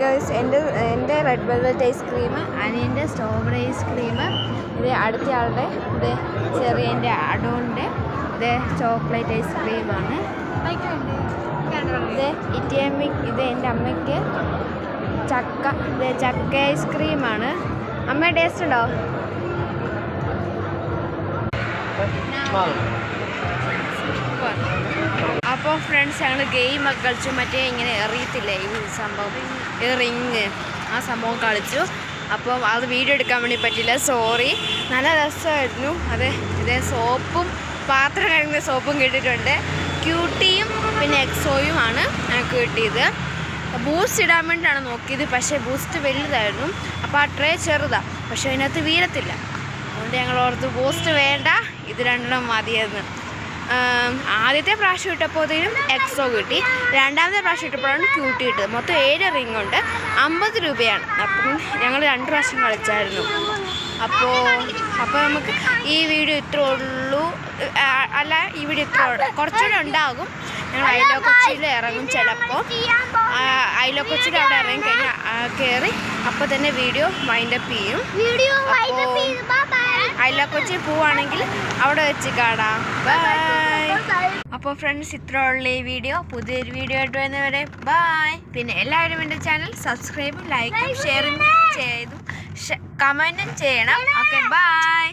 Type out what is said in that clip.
Girls എൻ്റെ red velvet ice cream, അനിയൻ്റെ strawberry ice cream, ഇത് അടുത്തയാളുടെ ഇത് ചെറിയൻ്റെ അഡോണിൻ്റെ ഇത് ചോക്ലേറ്റ് ഐസ്ക്രീമാണ്. ഇത് ഇത് എൻ്റെ അമ്മയ്ക്ക് ചക്ക ഐസ്ക്രീമാണ്. അമ്മ ടേസ്റ്റ് ഉണ്ടോ? അപ്പോൾ ഫ്രണ്ട്സ് ഞങ്ങൾ ഗെയിമൊക്കെ കളിച്ചു. മറ്റേ ഇങ്ങനെ എറിയത്തില്ലേ ഈ സംഭവം, ഈ റിങ്, ആ സംഭവം കളിച്ചു. അപ്പോൾ അത് വീഡിയോ എടുക്കാൻ വേണ്ടി പറ്റില്ല, സോറി. നല്ല രസമായിരുന്നു. ഇതേ സോപ്പും പാത്രം കഴുകുന്ന സോപ്പും കിട്ടിയിട്ടുണ്ട്. ക്യൂട്ടിയും പിന്നെ എക്സോയുമാണ് ഞങ്ങൾക്ക് കിട്ടിയത്. ബൂസ്റ്റ് ഇടാൻ വേണ്ടിയിട്ടാണ് നോക്കിയത്, പക്ഷേ ബൂസ്റ്റ് വലുതായിരുന്നു. അപ്പോൾ ആ ട്രേ ചെറുതാണ്, പക്ഷേ അതിനകത്ത് വീരത്തില്ല. അതുകൊണ്ട് ഞങ്ങൾ ഓർത്ത് ബൂസ്റ്റ് വേണ്ട, ഇത് രണ്ടെണ്ണം മതിയെന്ന്. ആദ്യത്തെ പ്രാവശ്യം ഇട്ടപ്പോഴത്തേനും എക്സോ കിട്ടി, രണ്ടാമത്തെ പ്രാവശ്യം ഇട്ടപ്പോഴാണ് ക്യൂട്ടി കിട്ടിയത്. മൊത്തം 7 റിങ് ഉണ്ട്, 50 രൂപയാണ്. അപ്പം ഞങ്ങൾ 2 പ്രാവശ്യം കളിച്ചായിരുന്നു. അപ്പോൾ നമുക്ക് ഈ വീഡിയോ ഇത്രേ ഉള്ളൂ. അല്ല, ഈ വീഡിയോ ഇത്രേ ഉള്ളൂ, കുറച്ചുകൂടെ ഉണ്ടാകും. ഞങ്ങൾ ഐലോ കൊച്ചിയിൽ ഇറങ്ങും ചിലപ്പോൾ. ഐലോ കൊച്ചിയിൽ അവിടെ ഇറങ്ങി കഴിഞ്ഞാൽ കയറി അപ്പോൾ തന്നെ വീഡിയോ വൈൻഡപ്പ് ചെയ്യും. ഐലോ കൊച്ചി പോവുകയാണെങ്കിൽ അവിടെ വെച്ച് കാണാം. ബൈ. അപ്പോൾ ഫ്രണ്ട്സ്, ഇത്ര ഉള്ള ഈ വീഡിയോ. പുതിയൊരു വീഡിയോ ആയിട്ട് വരുന്നവരെ ബൈ. പിന്നെ എല്ലാവരും എൻ്റെ ചാനൽ സബ്സ്ക്രൈബും ലൈക്കും ഷെയറും ചെയ്തും കമൻറ്റും ചെയ്യണം. Okay, by.